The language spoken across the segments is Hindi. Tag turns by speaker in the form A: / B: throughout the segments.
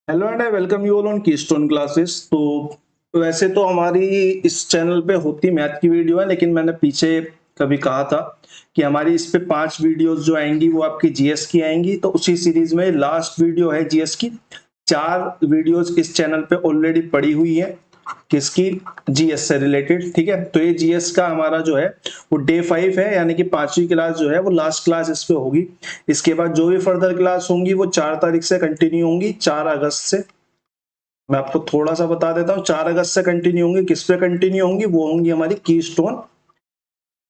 A: Hello and I welcome you all on keystone classes. तो वैसे तो हमारी इस चैनल पे होती मैथ की वीडियो है, लेकिन मैंने पीछे कभी कहा था कि हमारी इस पे 5 वीडियोस जो आएंगी वो आपकी जीएस की आएंगी। तो उसी सीरीज में लास्ट वीडियो है जीएस की। 4 वीडियोस इस चैनल पे ऑलरेडी पड़ी हुई है, किसकी? जीएस से रिलेटेड। ठीक है, तो ये जीएस का हमारा जो है वो डे 5 है, यानी कि 5वीं क्लास जो है वो लास्ट क्लास इस पे होगी। इसके बाद जो भी फर्दर क्लास होंगी वो 4 तारीख से कंटिन्यू होंगी, 4 अगस्त से। मैं आपको थोड़ा सा बता देता हूँ, 4 अगस्त से कंटिन्यू होंगी। किस पे कंटिन्यू होंगी? वो होंगी हमारी कीस्टोन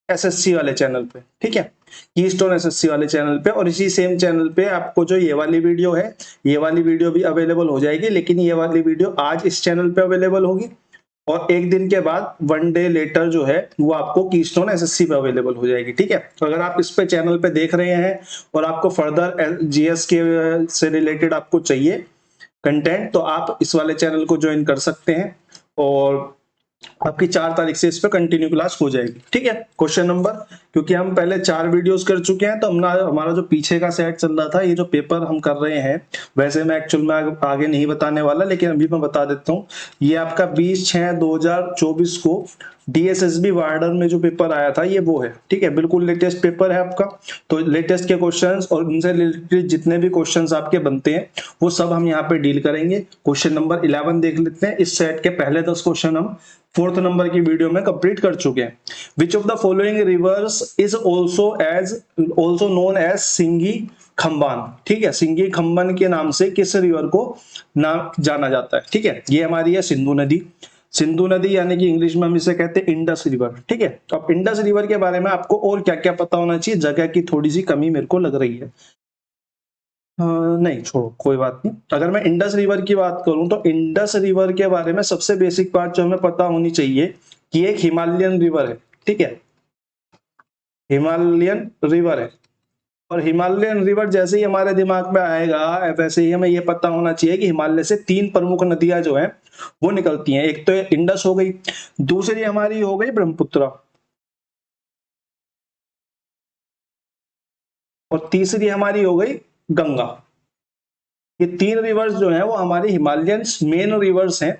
A: एसएससी वाले चैनल पे। ठीक है, कीस्टोन एसएससी वाले चैनल पे। और इसी सेम चैनल पे आपको जो ये वाली वीडियो है, ये वाली वीडियो भी अवेलेबल हो जाएगी, लेकिन ये वाली वीडियो आज इस चैनल पे अवेलेबल होगी और एक दिन के बाद 1 डे लेटर जो है वो आपको कीस्टोन एसएससी पे अवेलेबल हो जाएगी। ठीक है, तो अगर आप इस पे चैनल पे देख रहे हैं और आपको फर्दर जीएस के से रिलेटेड आपको चाहिए कंटेंट, तो आप इस वाले चैनल को ज्वाइन कर सकते हैं और आपकी 4 तारीख से इस पे कंटिन्यू क्लास हो जाएगी। ठीक है, क्वेश्चन नंबर, क्योंकि हम पहले 4 वीडियोस कर चुके हैं तो हमारा जो पीछे का सेट चल रहा था, ये जो पेपर हम कर रहे हैं, वैसे मैं एक्चुअल में आगे नहीं बताने वाला, लेकिन अभी मैं बता देता हूँ। ये आपका 20/6/2024 को डीएसएसबी वार्डन में जो पेपर आया था ये वो है। ठीक है, बिल्कुल लेटेस्ट पेपर है आपका। तो लेटेस्ट के क्वेश्चंस और उनसे रिलेटेड जितने भी क्वेश्चंस आपके बनते हैं वो सब हम यहाँ पे डील करेंगे। क्वेश्चन नंबर 11 देख लेते हैं। इस सेट के पहले 10 क्वेश्चन हम 4th नंबर की वीडियो में कंप्लीट कर चुके हैं। Which of the following rivers is also known as Singi Khamban. ठीक है, सिंगी खंबन के नाम से किस रिवर को नाम जाना जाता है? ठीक है, ये हमारी है सिंधु नदी। सिंधु नदी यानी कि इंग्लिश में हम इसे कहते हैं इंडस रिवर। ठीक है, तो अब इंडस रिवर के बारे में आपको और क्या क्या पता होना चाहिए? जगह की थोड़ी सी कमी मेरे को लग रही है। नहीं छोड़ो, कोई बात नहीं। अगर मैं इंडस रिवर की बात करूं तो इंडस रिवर के बारे में सबसे बेसिक बात जो हमें पता होनी चाहिए कि एक हिमालयन रिवर है। ठीक है, हिमालयन रिवर है। और हिमालयन रिवर जैसे ही हमारे दिमाग में आएगा, वैसे ही हमें ये पता होना चाहिए कि हिमालय से 3 प्रमुख नदियां जो है वो निकलती हैं। एक तो इंडस हो गई, दूसरी हमारी हो गई ब्रह्मपुत्र, और तीसरी हमारी हो गई गंगा। ये 3 रिवर्स जो हैं वो हमारी हिमालयन मेन रिवर्स हैं,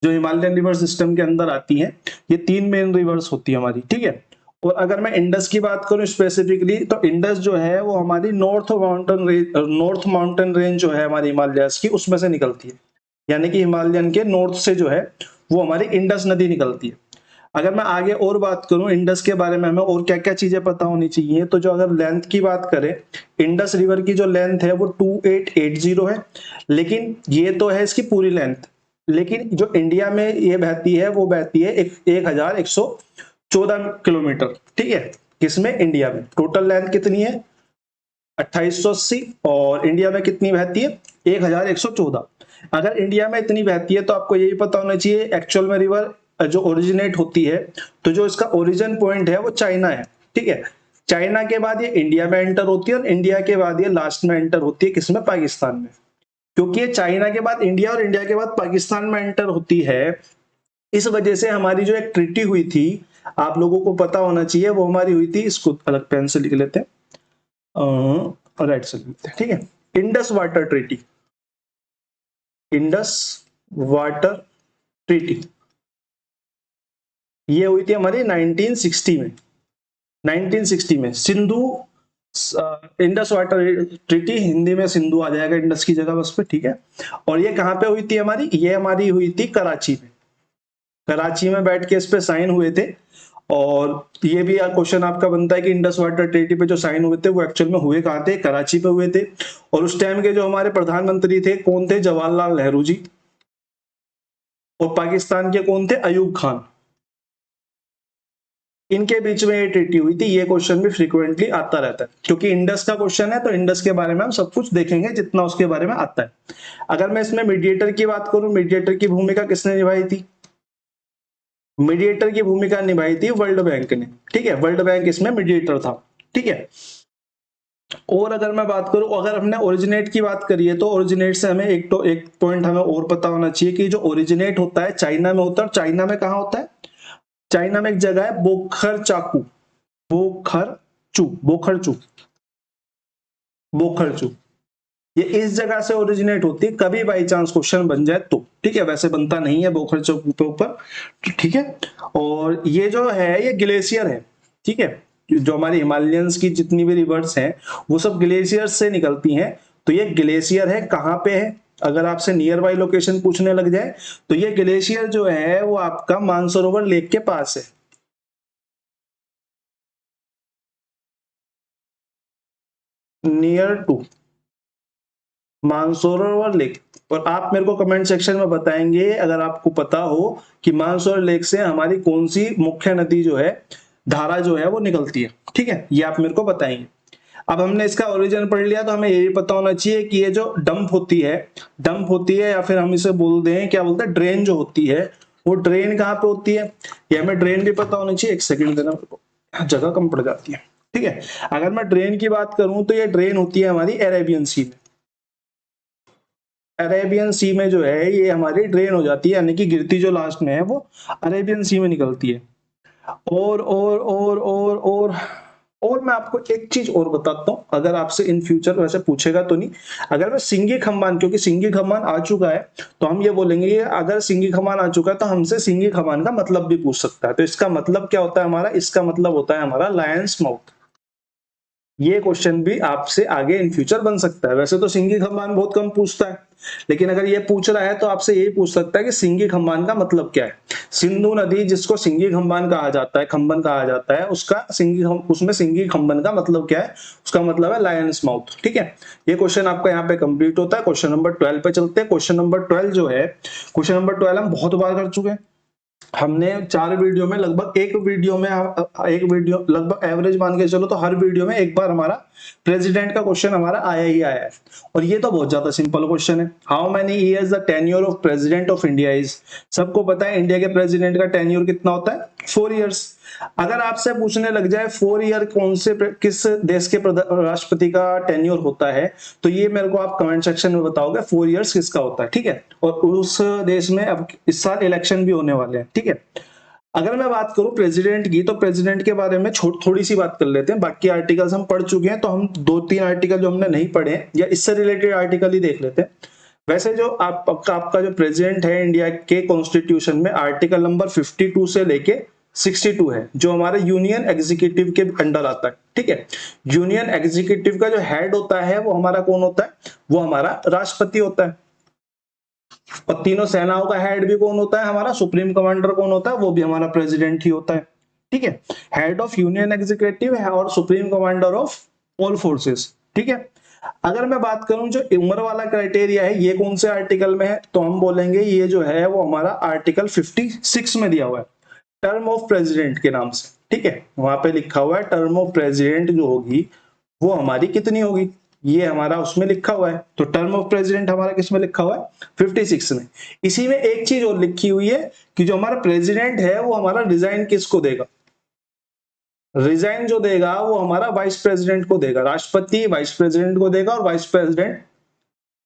A: जो हिमालयन रिवर सिस्टम के अंदर आती हैं। ये 3 मेन रिवर्स होती है हमारी। ठीक है, और अगर मैं इंडस की बात करूं स्पेसिफिकली, तो इंडस जो है वो हमारी नॉर्थ माउंटेन रेंज जो है हमारी हिमालयस की, उसमें से निकलती है। यानी कि हिमालयन के नॉर्थ से जो है वो हमारी इंडस नदी निकलती है। अगर मैं आगे और बात करूं इंडस के बारे में, हमें और क्या क्या चीजें पता होनी चाहिए, तो जो अगर लेंथ की बात करें, इंडस रिवर की जो लेंथ है वो 2880 है। लेकिन ये तो है इसकी पूरी लेंथ, लेकिन जो इंडिया में ये बहती है वो बहती है 1114 किलोमीटर। ठीक है, किसमें? इंडिया में। टोटल लेंथ कितनी है? 2880, और इंडिया में कितनी बहती है? 1114। अगर इंडिया में इतनी बहती है तो आपको यही पता होना चाहिए एक्चुअल में रिवर जो ओरिजिनेट होती है, तो जो इसका ओरिजिन पॉइंट है वो चाइना है। ठीक है, चाइना के बाद ये इंडिया में एंटर होती है और इंडिया के बाद ये लास्ट में एंटर होती है किसमें? पाकिस्तान में। क्योंकि ये चाइना के बाद इंडिया और इंडिया के बाद पाकिस्तान में एंटर होती है, इस वजह से हमारी जो एक ट्रीटी हुई थी, आप लोगों को पता होना चाहिए, वो हमारी हुई थी, इसको अलग पेन से लिख लेते हैं, राइट से लिख लेते हैं। ठीक है, Indus water treaty, Indus water treaty ये हुई थी हमारी 1960 में। 1960 में Sindhu Indus water treaty, Hindi में सिंधु आ जाएगा इंडस की जगह बस पे। ठीक है, और ये कहां पे हुई थी हमारी? ये हमारी हुई थी कराची में। कराची में बैठ के इस पे साइन हुए थे। और ये भी क्वेश्चन आपका बनता है कि इंडस वाटर ट्रीटी पे जो साइन हुए थे वो एक्चुअल में हुए कहां थे? कराची पे हुए थे। और उस टाइम के जो हमारे प्रधानमंत्री थे कौन थे? जवाहरलाल नेहरू जी। और पाकिस्तान के कौन थे? अयूब खान। इनके बीच में ये ट्रीटी हुई थी। ये क्वेश्चन भी फ्रीक्वेंटली आता रहता है, क्योंकि इंडस का क्वेश्चन है तो इंडस के बारे में हम सब कुछ देखेंगे जितना उसके बारे में आता है। अगर मैं इसमें मीडिएटर की बात करूं, मीडिएटर की भूमिका किसने निभाई थी? मीडिएटर की भूमिका निभाई थी वर्ल्ड बैंक ने। ठीक है, वर्ल्ड बैंक इसमें मीडिएटर था। ठीक है, और अगर मैं बात करूं, अगर हमने ओरिजिनेट की बात करी है तो ओरिजिनेट से हमें एक पॉइंट हमें और पता होना चाहिए कि जो ओरिजिनेट होता है चाइना में होता है। और चाइना में कहां होता है? चाइना में एक जगह है बोखर चाकू, बोखरचू, बोखरचू, बोखरचू। ये इस जगह से ओरिजिनेट होती है, कभी बाई चांस क्वेश्चन बन जाए तो, ठीक है, वैसे बनता नहीं है बोखर चौक के ऊपर, ठीक है। और ये जो है ये ग्लेशियर है, ठीक है, जो हमारी हिमालयंस की जितनी भी रिवर्स हैं वो सब ग्लेशियर से निकलती हैं। तो ये ग्लेशियर है, कहाँ पे है, अगर आपसे नियर बाई लोकेशन पूछने लग जाए तो ये ग्लेशियर जो है वो आपका मानसरोवर लेक के पास है। Near to Mansarovar lake. और आप मेरे को कमेंट सेक्शन में बताएंगे अगर आपको पता हो कि मानसरोवर लेक से हमारी कौन सी मुख्य नदी जो है, धारा जो है वो निकलती है, ठीक है, ये आप मेरे को बताएंगे। अब हमने इसका ओरिजिन पढ़ लिया तो हमें ये भी पता होना चाहिए कि ये जो डंप होती है या फिर हम इसे बोल दें, क्या बोलते हैं, ड्रेन जो होती है, वो ड्रेन कहाँ पे होती है, ये हमें ड्रेन भी पता होना चाहिए। एक सेकंड देना मेरे को, जगह कम पड़ जाती है, ठीक है। अगर मैं ड्रेन की बात करूं तो ये ड्रेन होती है हमारी अरेबियन सी में। अरेबियन सी में जो है ये हमारी ड्रेन हो जाती है, यानी कि गिरती जो लास्ट में है वो अरेबियन सी में निकलती है। और और मैं आपको एक चीज और बताता हूं, अगर आपसे इन फ्यूचर वैसे पूछेगा तो नहीं, अगर मैं सिंगी खम्बान, क्योंकि सिंगी खम्बान आ चुका है तो हम ये बोलेंगे कि अगर सिंगी खम्बान आ चुका है तो हमसे सिंगी खम्बान का मतलब भी पूछ सकता है। तो इसका मतलब क्या होता है हमारा, इसका मतलब होता है हमारा लायंस माउथ। ये क्वेश्चन भी आपसे आगे इन फ्यूचर बन सकता है। वैसे तो सिंगी खम्बान बहुत कम पूछता है, लेकिन अगर ये पूछ रहा है तो आपसे यही पूछ सकता है कि सिंगी खम्बान का मतलब क्या है। सिंधु नदी जिसको सिंगी खम्बान कहा जाता है, खम्बन कहा जाता है, उसका उसमें सिंगी खम्बन का मतलब क्या है, उसका मतलब है लायंस माउथ, ठीक है। ये क्वेश्चन आपका यहाँ पे कंप्लीट होता है। क्वेश्चन नंबर 12 पे चलते हैं। क्वेश्चन नंबर 12 जो है, क्वेश्चन नंबर 12 हम बहुत बार कर चुके हैं। हमने 4 वीडियो में लगभग एक वीडियो लगभग एवरेज मान के चलो तो हर वीडियो में एक बार हमारा प्रेसिडेंट का क्वेश्चन हमारा आया ही आया है। और ये तो बहुत ज्यादा सिंपल क्वेश्चन है। How many years the tenure of president of India is. सबको पता है इंडिया के प्रेसिडेंट का टेन्योर कितना होता है, 4 इयर्स। अगर आपसे पूछने लग जाए 4 ईयर किस देश के राष्ट्रपति का टेन्योर होता है, तो ये मेरे को आप कमेंट सेक्शन में बताओगे 4 इयर्स किसका होता है, ठीक है। और उस देश में अब इस साल इलेक्शन भी होने वाले हैं, ठीक है। अगर मैं बात करूं प्रेसिडेंट की, तो प्रेसिडेंट के बारे में थोड़ी सी बात कर लेते हैं। बाकी आर्टिकल्स हम पढ़ चुके हैं, तो हम 2-3 आर्टिकल जो हमने नहीं पढ़े या इससे रिलेटेड आर्टिकल ही देख लेते हैं। वैसे जो आपका जो प्रेसिडेंट है इंडिया के कॉन्स्टिट्यूशन में, आर्टिकल नंबर 52 से लेके 62 है, जो हमारे यूनियन एग्जीक्यूटिव के अंडर आता है, ठीक है। यूनियन एग्जीक्यूटिव का जो हेड होता है वो हमारा कौन होता है, वो हमारा राष्ट्रपति होता है। और तीनों सेनाओं का हेड भी कौन होता है, हमारा सुप्रीम कमांडर कौन होता है, वो भी हमारा प्रेसिडेंट ही होता है, ठीक है। हेड ऑफ यूनियन एग्जीक्यूटिव है और supreme commander of all forces, ठीक है। अगर मैं बात करूं जो उम्र वाला क्राइटेरिया है, ये कौन से आर्टिकल में है, तो हम बोलेंगे ये जो है वो हमारा आर्टिकल 56 में दिया हुआ है, टर्म ऑफ प्रेसिडेंट के नाम से, ठीक है। वहां पे लिखा हुआ है टर्म ऑफ प्रेसिडेंट जो होगी वो हमारी कितनी होगी, ये हमारा उसमें लिखा हुआ है। तो टर्म ऑफ प्रेसिडेंट हमारा किस में लिखा हुआ है, 56 में। इसी में एक चीज और लिखी हुई है कि जो हमारा प्रेसिडेंट है वो हमारा रिजाइन किसको देगा, रिजाइन जो देगा वो हमारा वाइस प्रेसिडेंट को देगा। राष्ट्रपति वाइस प्रेसिडेंट को देगा और वाइस प्रेसिडेंट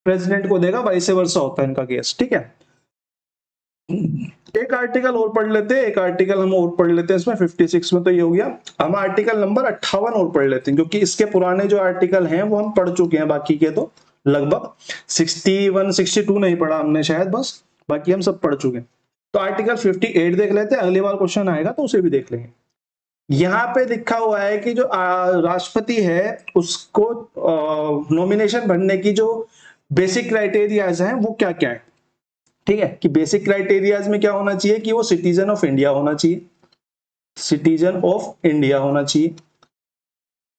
A: प्रेसिडेंट को देगा, वाइस वर्सा होता है इनका केस, ठीक है। एक आर्टिकल और पढ़ लेते हैं, एक आर्टिकल हम और पढ़ लेते हैं इसमें 56 में, तो ये हो गया। हम आर्टिकल नंबर 58 और पढ़ लेते हैं, क्योंकि इसके पुराने जो आर्टिकल हैं वो हम पढ़ चुके हैं, बाकी के तो लगभग 61 62 नहीं पढ़ा हमने शायद, बस बाकी हम सब पढ़ चुके हैं। तो आर्टिकल 58 देख लेते हैं, अगली बार क्वेश्चन आएगा तो उसे भी देख लेंगे। यहाँ पे लिखा हुआ है कि जो राष्ट्रपति है उसको नॉमिनेशन भरने की जो बेसिक क्राइटेरियाज हैं वो क्या क्या है, ठीक है। कि बेसिक क्राइटेरियाज में क्या होना चाहिए कि वो सिटीजन ऑफ इंडिया होना चाहिए, सिटीजन ऑफ इंडिया होना चाहिए,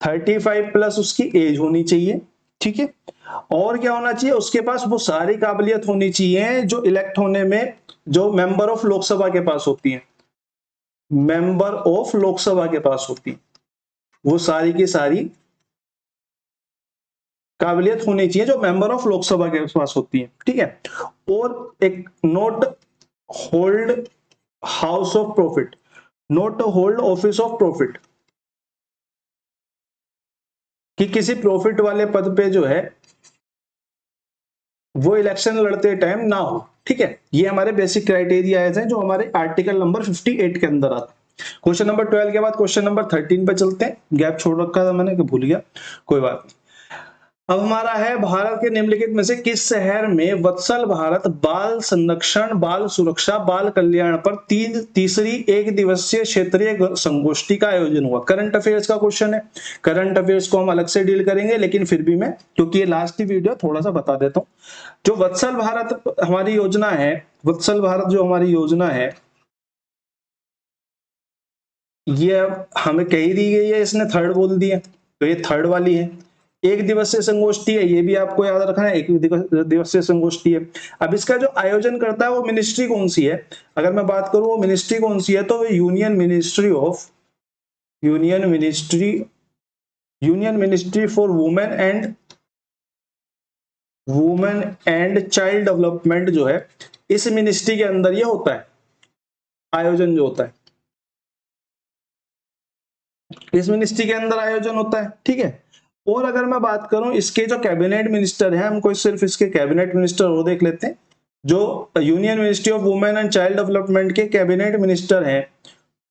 A: 35 प्लस उसकी एज होनी चाहिए, ठीक है। और क्या होना चाहिए, उसके पास वो सारी काबिलियत होनी चाहिए जो इलेक्ट होने में जो मेंबर ऑफ लोकसभा के पास होती है, मेंबर ऑफ लोकसभा के पास होती है, वो सारी की सारी काबिलियत होनी चाहिए जो मेंबर ऑफ लोकसभा के पास होती है, ठीक है। और एक note hold house of profit, note hold office of profit, कि किसी प्रॉफिट वाले पद पे जो है वो इलेक्शन लड़ते टाइम ना हो, ठीक है। ये हमारे बेसिक क्राइटेरिया हैं जो हमारे आर्टिकल नंबर 58 के अंदर आते हैं। क्वेश्चन नंबर 12 के बाद क्वेश्चन नंबर 13 पे चलते हैं। गैप छोड़ रखा था मैंने कि भूल गया, कोई बात नहीं। अब हमारा है भारत के निम्नलिखित में से किस शहर में वत्सल भारत बाल संरक्षण, बाल सुरक्षा, बाल कल्याण पर तीसरी एक दिवसीय क्षेत्रीय संगोष्ठी का आयोजन हुआ। करंट अफेयर्स का क्वेश्चन है। करंट अफेयर्स को हम अलग से डील करेंगे, लेकिन फिर भी मैं, क्योंकि ये लास्ट ही वीडियो, थोड़ा सा बता देता हूँ। जो वत्सल भारत हमारी योजना है, वत्सल भारत जो हमारी योजना है, ये हमें कही दी गई है, इसने थर्ड बोल दिया, तो ये थर्ड वाली है। एक दिवसीय संगोष्ठी है, ये भी आपको याद रखना है, एक दिवसीय संगोष्ठी है। अब इसका जो आयोजन करता है वो मिनिस्ट्री कौन सी है? अगर मैं बात करूं वो मिनिस्ट्री कौन सी है, तो union ministry for women and child development जो है, इस मिनिस्ट्री के अंदर ये होता है, आयोजन जो होता है इस मिनिस्ट्री के अंदर आयोजन होता है। ठीक है। और अगर मैं बात करूं इसके जो कैबिनेट मिनिस्टर हैं, हमको सिर्फ इसके कैबिनेट मिनिस्टर वो देख लेते हैं। जो union ministry of women and child development के कैबिनेट मिनिस्टर हैं,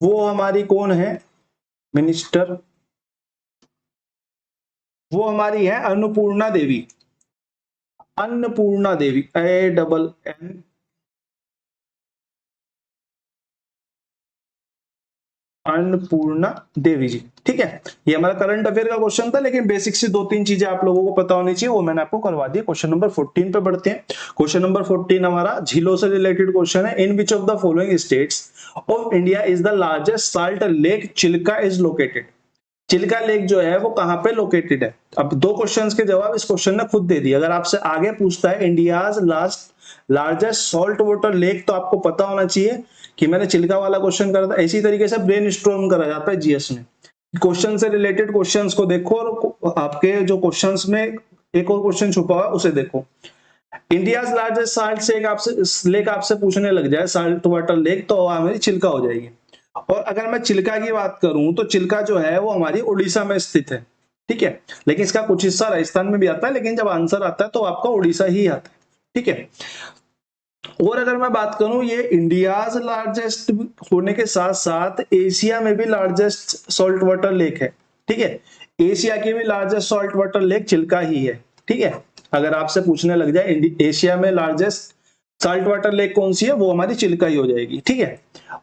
A: वो हमारी कौन है मिनिस्टर? वो हमारी है अन्नपूर्णा देवी। अन्नपूर्णा देवी, ANN अन्नपूर्णा देवी जी। ठीक है। ये हमारा करंट अफेयर का क्वेश्चन था, लेकिन बेसिक से 2-3 चीजें आप लोगों को पता होनी चाहिए, वो मैंने आपको करवा दी। क्वेश्चन नंबर 14 पे बढ़ते हैं। क्वेश्चन नंबर 14 हमारा झीलों से रिलेटेड क्वेश्चन है। In which of the following states of India is the largest salt lake Chilka is located? Chilka lake जो है वो कहां पे लोकेटेड है? अब 2 क्वेश्चंस के जवाब इस क्वेश्चन ने खुद दे दिए। अगर आपसे आगे पूछता है India's largest salt water lake, तो आपको पता होना चाहिए कि मैंने चिल्का वाला क्वेश्चन करा था। इसी तरीके से ब्रेन स्टॉर्म करा जाता है जीएस में। क्वेश्चन से रिलेटेड क्वेश्चंस को देखो, और आपके जो क्वेश्चंस में एक और क्वेश्चन छुपा हुआ उसे देखो। इंडियाज लार्जेस्ट साल्ट से लेक आपसे पूछने लग जाए, साल्ट वाटर लेक, तो हमारी चिल्का हो जाएगी। और अगर मैं चिल्का की बात करूं तो चिल्का जो है वो हमारी उड़ीसा में स्थित है। ठीक है। लेकिन इसका कुछ हिस्सा राजस्थान में भी आता है, लेकिन जब आंसर आता है तो आपका उड़ीसा ही आता है। ठीक है। और अगर मैं बात करूं, ये इंडियाज लार्जेस्ट होने के साथ साथ एशिया में भी लार्जेस्ट सॉल्ट वाटर लेक है। ठीक है। एशिया की भी largest salt water lake Chilka ही है। ठीक है। अगर आपसे पूछने लग जाए एशिया में लार्जेस्ट सॉल्ट वाटर लेक कौन सी है, वो हमारी चिल्का ही हो जाएगी। ठीक है।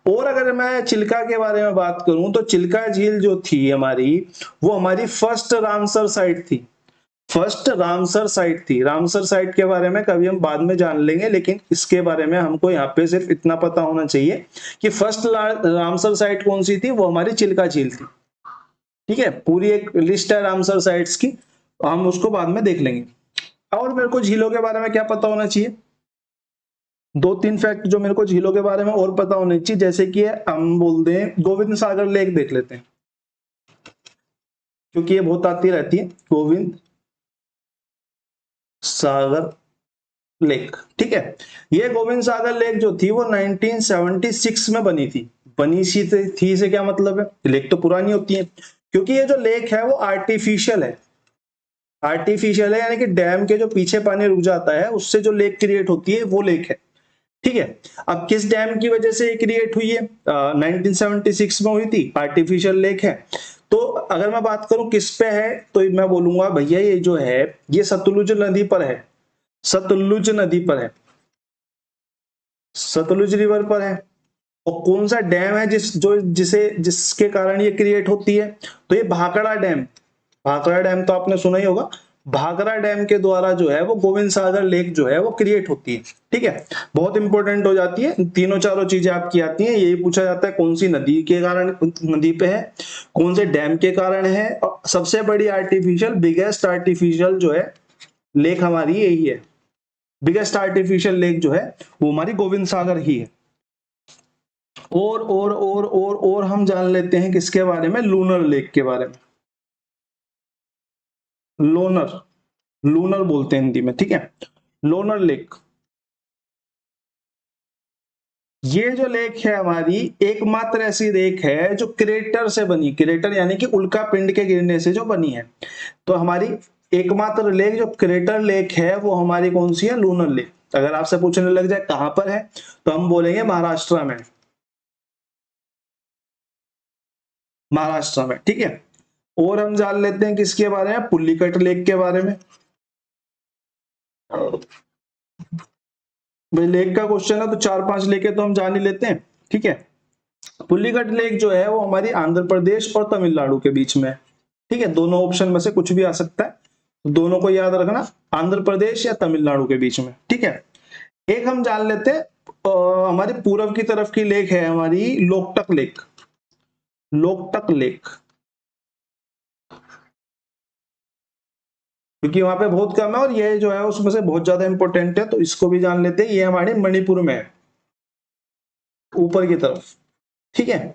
A: और अगर मैं चिल्का के बारे में बात करूं तो चिल्का झील जो थी हमारी, वो हमारी फर्स्ट रामसर साइट थी। फर्स्ट रामसर साइट थी। रामसर साइट के बारे में कभी हम बाद में जान लेंगे, लेकिन इसके बारे में हमको यहाँ पे सिर्फ इतना पता होना चाहिए कि फर्स्ट रामसर साइट कौन सी थी, वो हमारी चिल्का झील थी। ठीक है। पूरी एक लिस्ट है रामसर साइट्स की, हम उसको बाद में देख लेंगे। और मेरे को झीलों के बारे में क्या पता होना चाहिए? 2-3 फैक्ट जो मेरे को झीलों के बारे में और पता होने चाहिए, जैसे कि हम बोल दें गोविंद सागर लेक देख लेते हैं, क्योंकि ये बहुत आती रहती है, गोविंद सागर लेक। ठीक है। ये गोविंद सागर लेक जो थी वो 1976 में बनी थी। बनी सी थी से क्या मतलब है? लेक तो पुरानी होती है, क्योंकि ये जो लेक है वो आर्टिफिशियल है। आर्टिफिशियल है यानी कि डैम के जो पीछे पानी रुक जाता है उससे जो लेक क्रिएट होती है वो लेक है। ठीक है। अब किस डैम की वजह से क्रिएट हुई है? 1976 में हुई थी, आर्टिफिशियल लेक है। तो अगर मैं बात करूं किस पे है, तो मैं बोलूंगा भैया ये जो है ये सतलुज नदी पर है। सतलुज नदी पर है, सतलुज रिवर पर है। और कौन सा डैम है जिसके कारण ये क्रिएट होती है? तो ये भाखड़ा डैम। भाखड़ा डैम तो आपने सुना ही होगा। भाखड़ा डैम के द्वारा जो है वो गोविंद सागर लेक जो है वो क्रिएट होती है। ठीक है। बहुत इंपॉर्टेंट हो जाती है, तीनों चारों चीजें आपकी आती हैं। यही पूछा जाता है कौन सी नदी के कारण नदी पे है, कौन से डैम के कारण है, और सबसे बड़ी आर्टिफिशियल बिगेस्ट आर्टिफिशियल जो है लेक हमारी यही है। बिगेस्ट आर्टिफिशियल लेक जो है वो हमारी गोविंद सागर ही है। और हम जान लेते हैं किसके बारे में? लूनर लेक के बारे में। लोनर, लूनर बोलते हैं हिंदी में। ठीक है। लोनर लेक, ये जो लेक है हमारी एकमात्र ऐसी लेक है जो क्रेटर से बनी, क्रेटर यानी कि उल्का पिंड के गिरने से जो बनी है। तो हमारी एकमात्र लेक जो क्रेटर लेक है वो हमारी कौन सी है? Lunar lake. अगर आपसे पूछने लग जाए कहां पर है, तो हम बोलेंगे महाराष्ट्र में। महाराष्ट्र में। ठीक है। और हम जान लेते हैं किसके बारे में? पुल्लिकट लेक के बारे में। भाई लेक का क्वेश्चन है तो 4-5 लेके तो हम जान ही लेते हैं, ठीक है। पुलिकट लेक जो है वो हमारी आंध्र प्रदेश और तमिलनाडु के बीच में है, ठीक है। दोनों ऑप्शन में से कुछ भी आ सकता है, तो दोनों को याद रखना, आंध्र प्रदेश या तमिलनाडु के बीच में, ठीक है। एक हम जान लेते हैं, हमारी पूर्व की तरफ की लेक है हमारी लोकटक लेक, लोकटक लेक, क्योंकि वहां पे बहुत कम है और ये जो है उसमें से बहुत ज्यादा इंपॉर्टेंट है, तो इसको भी जान लेते हैं। ये हमारे मणिपुर में है, ऊपर की तरफ, ठीक है।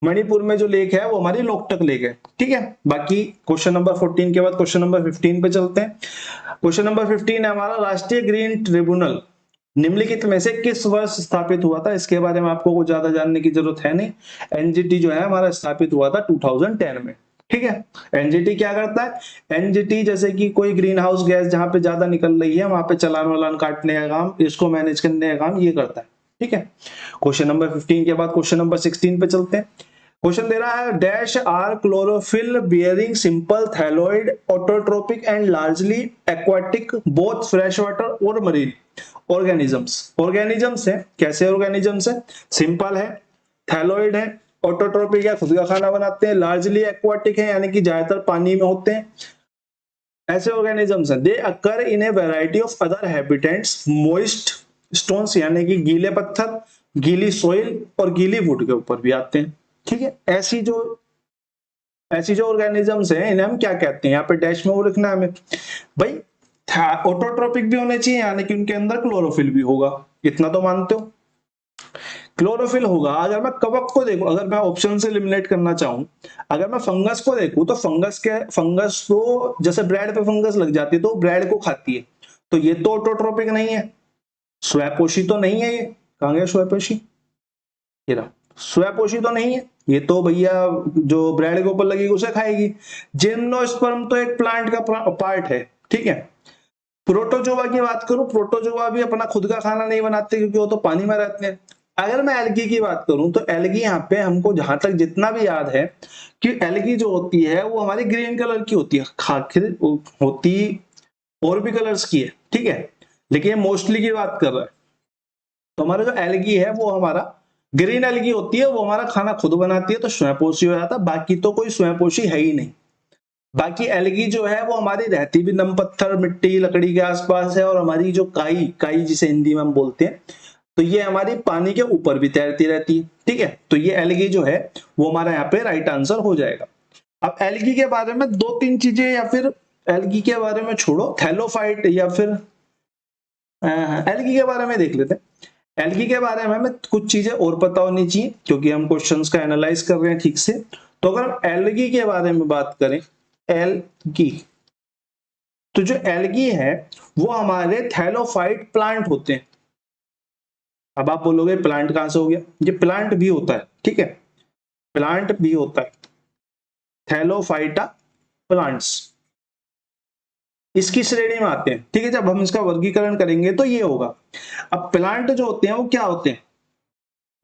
A: मणिपुर में जो लेक है वो हमारी लोकटक लेक है, ठीक है। बाकी क्वेश्चन नंबर 14 के बाद क्वेश्चन नंबर 15 पे चलते हैं। क्वेश्चन नंबर 15 है हमारा, राष्ट्रीय ग्रीन ट्रिब्यूनल निम्नलिखित में से किस वर्ष स्थापित हुआ था? इसके बारे में आपको कुछ ज्यादा जानने की जरूरत है नहीं। एनजीटी जो है हमारा स्थापित हुआ था 2010 में, ठीक है। एनजीटी क्या करता है? एनजीटी जैसे कि कोई ग्रीन हाउस गैस जहां पे ज्यादा निकल रही है वहां पे चालान वालान काटने का काम, इसको मैनेज करने का काम ये करता है, ठीक है। क्वेश्चन नंबर 15 के बाद क्वेश्चन नंबर 16 पे चलते हैं। क्वेश्चन दे रहा है, dash are chlorophyll bearing simple thalloid autotrophic and largely aquatic both fresh water और मरीन ऑर्गेनिजम्स। ऑर्गेनिजम्स है, कैसे ऑर्गेनिजम्स है? सिंपल है, थैलोइड है, ऑटोट्रोपिक है, खुद का खाना बनाते हैं, लार्जली एक्वाटिक है यानी कि ज्यादातर पानी में होते हैं, ऐसे ऑर्गेनिजम्स हैं। They occur in a variety of other habitats, moist stones यानी कि गीले पत्थर, गीली सॉइल और गीली वुड के ऊपर भी आते हैं, ठीक है। ऐसी जो ऑर्गेनिजम्स हैं इन्हें हम क्या कहते हैं? यहाँ पे डैश में वो लिखना है हमें भाई। ऑटोट्रोपिक भी होने चाहिए यानी कि उनके अंदर क्लोरोफिल भी होगा, इतना तो मानते हो, क्लोरोफिल होगा। अगर मैं कवक को देखूं, अगर मैं ऑप्शन से एलिमिनेट करना चाहूं, अगर मैं फंगस को देखूं तो फंगस तो जैसे ब्रेड पे फंगस लग जाती है तो ब्रेड को खाती है, तो ये तो ऑटोट्रोपिक नहीं है, स्वयंपोषी तो नहीं है। ये कहां गया स्वयंपोषी? ये रहा, स्वयंपोषी तो नहीं है ये, तो भैया जो ब्रेड के ऊपर लगेगी उसे खाएगी। जिम्नोस्पर्म तो एक प्लांट का पार्ट है, ठीक है। प्रोटोजोआ की बात करूं, प्रोटोजोआ भी अपना खुद का खाना नहीं बनाते क्योंकि वो तो पानी में रहते हैं। अगर मैं एल्गी की बात करूं तो एल्गी यहाँ पे हमको जहां तक जितना भी याद है कि एल्गी जो होती है वो हमारी ग्रीन कलर की होती है, आखिर होती और भी कलर्स की है, ठीक है, लेकिन मोस्टली की बात कर रहा है। तो हमारा जो एल्गी है वो हमारा ग्रीन एल्गी होती है, वो हमारा खाना खुद बनाती है तो स्वयंपोषी हो जाता है। बाकी तो कोई स्वयंपोषी है ही नहीं। बाकी एल्गी जो है वो हमारी रहती भी नम पत्थर मिट्टी लकड़ी के आसपास है, और हमारी जो काई जिसे हिंदी में हम बोलते हैं, तो ये हमारी पानी के ऊपर भी तैरती रहती है, ठीक है। तो ये एल्गी जो है वो हमारा यहाँ पे राइट आंसर हो जाएगा। अब एल्गी के बारे में 2-3 चीजें, या फिर एल्गी के बारे में छोड़ो, थैलोफाइट या फिर एल्गी के बारे में देख लेते हैं। एल्गी के बारे में हमें कुछ चीजें और पता होनी चाहिए क्योंकि हम क्वेश्चंस का एनालाइज कर रहे हैं ठीक से। तो अगर हम एल्गी के बारे में बात करें, एल्गी, तो जो एल्गी है वो हमारे थैलोफाइट प्लांट होते हैं। अब आप बोलोगे प्लांट कहां से हो गया? ये प्लांट भी होता है, ठीक है, प्लांट भी होता है, थैलोफाइटा प्लांट्स इसकी श्रेणी में आते हैं, ठीक है। जब हम इसका वर्गीकरण करेंगे तो ये होगा। अब प्लांट जो होते हैं वो क्या होते हैं?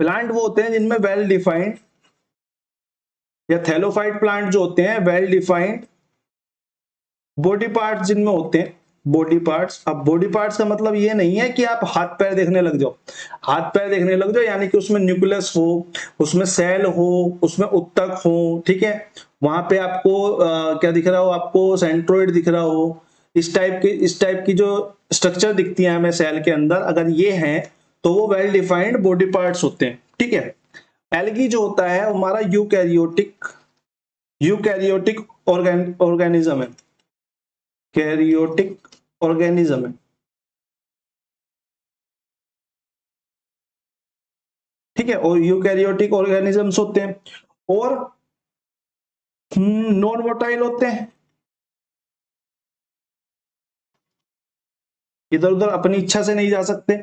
A: प्लांट वो होते हैं जिनमें वेल डिफाइंड, या थैलोफाइट प्लांट जो होते हैं वेल डिफाइंड बॉडी पार्ट्स जिनमें होते हैं, बॉडी पार्ट्स। अब बॉडी पार्ट्स का मतलब ये नहीं है कि आप हाथ पैर देखने लग जाओ, हाथ पैर देखने लग जाओ यानी कि उसमें न्यूक्लियस हो, उसमें सेल हो, उसमें उत्तक हो, ठीक है, वहां पे आपको क्या दिख रहा हो? आपको सेंट्रोइड दिख रहा हो, इस टाइप की जो स्ट्रक्चर दिखती है हमें सेल के अंदर, अगर ये है तो वो वेल डिफाइंड बॉडी पार्ट्स होते हैं, ठीक है। एल्गी जो होता है हमारा यूकैरियोटिक ऑर्गेनिज्म है, कैरियोटिक ऑर्गेनिज्म है, ठीक है, और यूकैरियोटिक ऑर्गेनिजम्स होते हैं और नॉन वोटाइल होते हैं, इधर उधर अपनी इच्छा से नहीं जा सकते।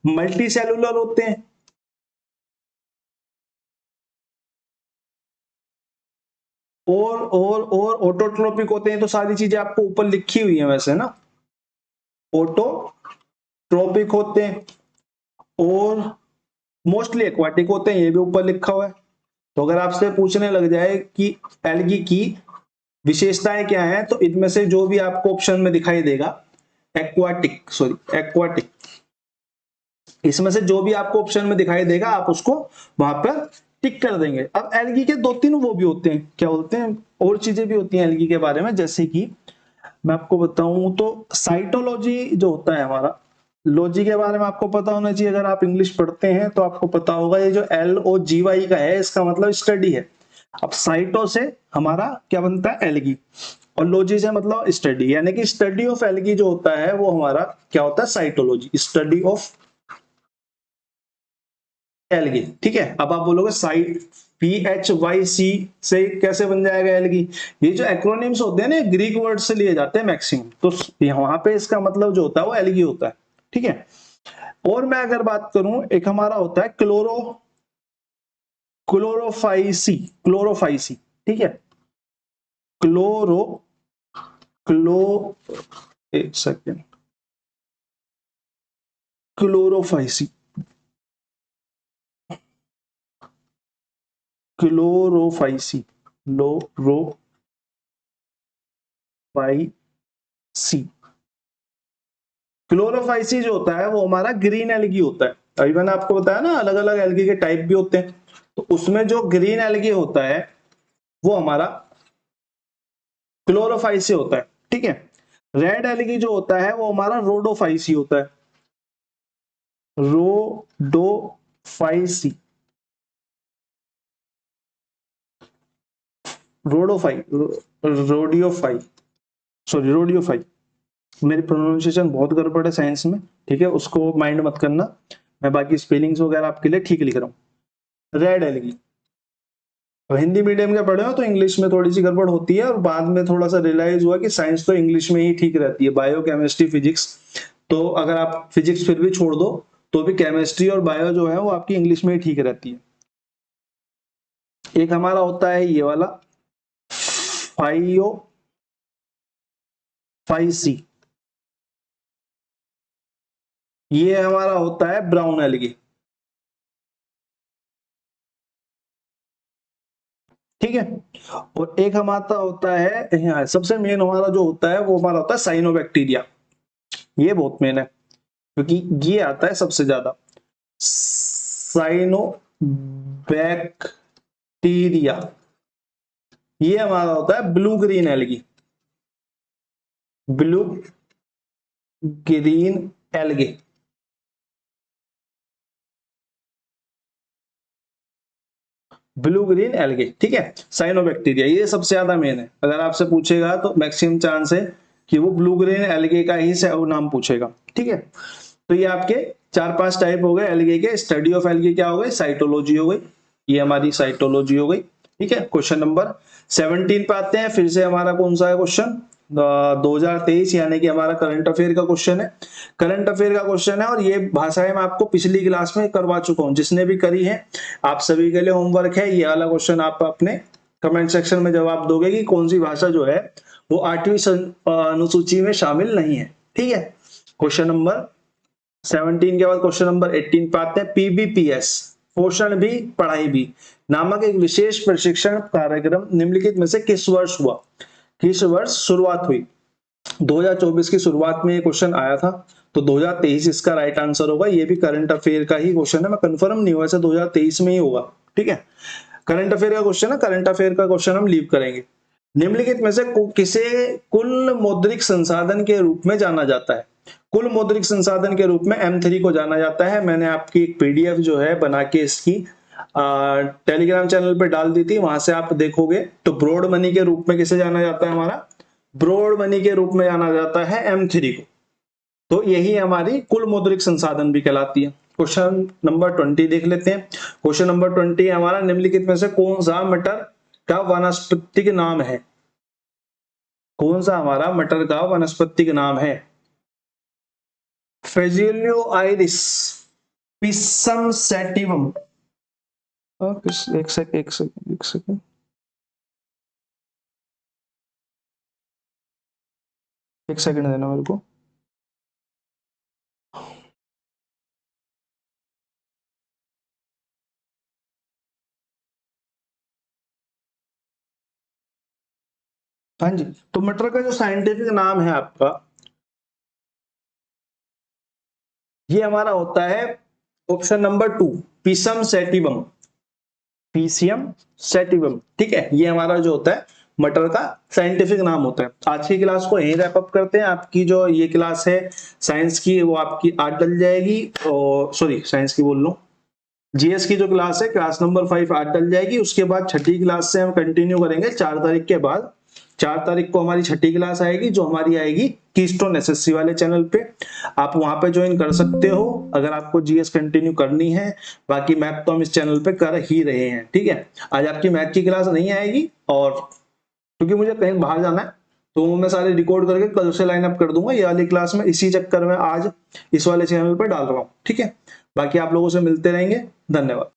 A: मल्टी सेलुलर होते हैं, और ऑटोट्रोपिक होते हैं। तो सारी चीजें आपको ऊपर लिखी हुई है वैसे ना, ऑटोट्रोपिक होते हैं और मोस्टली एक्वाटिक होते हैं, ये भी ऊपर लिखा हुआ है। तो अगर आपसे पूछने लग जाए कि एल्गी की विशेषताएं क्या हैं, तो इनमें से जो भी आपको ऑप्शन में दिखाई देगा, एक्वाटिक, सॉरी एक्वाटिक। इसमें से जो भी आपको ऑप्शन में दिखाई देगा आप उसको वहां पर टिक कर देंगे। अब एल्गी के दो तीन वो भी होते हैं, क्या बोलते हैं, और चीजें भी होती हैं एल्गी के बारे में, जैसे कि मैं आपको बताऊं तो साइटोलॉजी जो होता है हमारा, लॉजी के बारे में आपको पता होना चाहिए। अगर आप इंग्लिश पढ़ते हैं तो आपको पता होगा, ये जो LOGY का है इसका मतलब स्टडी है। अब साइटो से हमारा क्या बनता है, एल्गी, और लॉजी से मतलब स्टडी, यानी कि स्टडी ऑफ एल्गी जो होता है वो हमारा क्या होता है, साइटोलॉजी, स्टडी ऑफ एल्गी। ठीक है, अब आप बोलोगे साइट PHYC से कैसे बन जाएगा एल्गी। ये जो एक्रोनिम्स होते हैं ना ग्रीक वर्ड से लिए जाते हैं मैक्सिमम, तो वहां पे इसका मतलब जो होता है वो एल्गी होता है। ठीक है, और मैं अगर बात करूं, एक हमारा होता है क्लोरोफाइसी, क्लोरोफाइसी। ठीक है, क्लोरो क्लो एक सेकेंड, क्लोरोफाइसी, क्लोरोफाइसी, लोरोफाइसी। क्लोरोफाइसी जो होता है वो हमारा ग्रीन एल्गी होता है। अभी मैंने आपको बताया ना अलग अलग एल्गी के टाइप भी होते हैं, तो उसमें जो ग्रीन एल्गी होता है वो हमारा क्लोरोफाइसी होता है। ठीक है, रेड एल्गी जो होता है वो हमारा रोडोफाइसी होता है, रोडोफाइसी, रोडोफाई, रोडियोफाई, सॉरी रोडियोफाई। मेरी प्रोनाउंसिएशन बहुत गड़बड़ है साइंस में, ठीक है, उसको माइंड मत करना, मैं बाकी स्पेलिंग्स वगैरह आपके लिए ठीक लिख रहा हूँ। रेड एल्गी, अब हिंदी मीडियम के पढ़े हो तो इंग्लिश में थोड़ी सी गड़बड़ होती है, और बाद में थोड़ा सा रियलाइज हुआ कि साइंस तो इंग्लिश में ही ठीक रहती है, बायो केमिस्ट्री फिजिक्स, तो अगर आप फिजिक्स फिर भी छोड़ दो तो भी केमिस्ट्री और बायो जो है वो आपकी इंग्लिश में ही ठीक रहती है। एक हमारा होता है ये वाला फाइयो फाइसी, ये हमारा होता है ब्राउन एल्गी। ठीक है, और एक हमारा होता है यहाँ सबसे मेन हमारा जो होता है वो हमारा होता है साइनोबैक्टीरिया। ये बहुत मेन है क्योंकि ये आता है सबसे ज्यादा, साइनोबैक्टीरिया। ये हमारा होता है blue green algae, blue green algae. Blue green algae, ठीक है, साइनोबैक्टीरिया ये सबसे ज्यादा मेन है। अगर आपसे पूछेगा तो मैक्सिमम चांस है कि वो ब्लू ग्रीन एल्गी का ही नाम पूछेगा। ठीक है, तो ये आपके चार पांच टाइप हो गए एल्गी के। स्टडी ऑफ एल्गी क्या हो गई, साइटोलॉजी हो गई, ये हमारी साइटोलॉजी हो गई। ठीक है, क्वेश्चन नंबर 17 पे आते हैं। फिर से हमारा कौन सा है क्वेश्चन, 2023, यानी कि हमारा करंट अफेयर का क्वेश्चन है। करंट अफेयर का क्वेश्चन है और ये भाषाएं मैं आपको पिछली क्लास में करवा चुका हूं, जिसने भी करी है आप सभी के लिए होमवर्क है। ये वाला क्वेश्चन आप अपने कमेंट सेक्शन में जवाब दोगे कि कौन सी भाषा जो है वो 8वीं अनुसूची में शामिल नहीं है। ठीक है, क्वेश्चन नंबर 17 के बाद क्वेश्चन नंबर 18 पे आते हैं। PBPS, पोषण भी पढ़ाई भी नामक एक विशेष प्रशिक्षण कार्यक्रम निम्नलिखित में से किस वर्ष हुआ, किस वर्ष शुरुआत हुई। 2024 की शुरुआत में ये क्वेश्चन आया था, तो 2023 इसका राइट आंसर होगा। ये भी करंट अफेयर का ही क्वेश्चन है, मैं कंफर्म नहीं हुआ, ऐसा 2023 में ही होगा। ठीक है, करंट अफेयर का क्वेश्चन है, करंट अफेयर का क्वेश्चन हम लीव करेंगे। निम्नलिखित में से किसे कुल मौद्रिक संसाधन के रूप में जाना जाता है। कुल मौद्रिक संसाधन के रूप में M3 को जाना जाता है। मैंने आपकी एक PDF जो है बना के इसकी टेलीग्राम चैनल पे डाल दी थी, वहां से आप देखोगे तो ब्रॉड मनी के रूप में किसे जाना जाता है, हमारा ब्रॉड मनी के रूप में जाना जाता है M3 को। तो यही हमारी कुल मौद्रिक संसाधन भी कहलाती है। क्वेश्चन नंबर 20 देख लेते हैं। क्वेश्चन नंबर 20 हमारा निम्नलिखित में से कौन सा मटर का वानस्पतिक नाम है, कौन सा हमारा मटर का वानस्पतिक नाम है। फेजिलियो आइरिस, पिसम सैटिवम, एक सेकंड, एक सेकंड देना मेरे को। हाँ जी, तो मटर का जो साइंटिफिक नाम है आपका ये हमारा होता है option number 2, Pisum sativum, PCM sativum. ठीक है, ये हमारा जो होता है मटर का साइंटिफिक नाम होता है। आज की क्लास को यहीं रैप अप करते हैं। आपकी जो ये क्लास है साइंस की, वो आपकी आज डल जाएगी, और सॉरी साइंस की बोल लूं, जीएस की जो क्लास है क्लास नंबर 5 आज डल जाएगी। उसके बाद छठी क्लास से हम कंटिन्यू करेंगे 4 तारीख के बाद। 4 तारीख को हमारी छठी क्लास आएगी, जो हमारी आएगी कीस्टोन एसएससी वाले चैनल पे। आप वहां पे ज्वाइन कर सकते हो अगर आपको जीएस कंटिन्यू करनी है। बाकी मैथ तो हम इस चैनल पे कर ही रहे हैं। ठीक है, आज आपकी मैथ की क्लास नहीं आएगी, और क्योंकि मुझे कहीं बाहर जाना है तो वो मैं सारे रिकॉर्ड करके कल से लाइन अप कर दूंगा। ये वाली क्लास में इसी चक्कर में आज इस वाले चैनल पे डाल रहा हूँ। ठीक है, बाकी आप लोगों से मिलते रहेंगे। धन्यवाद।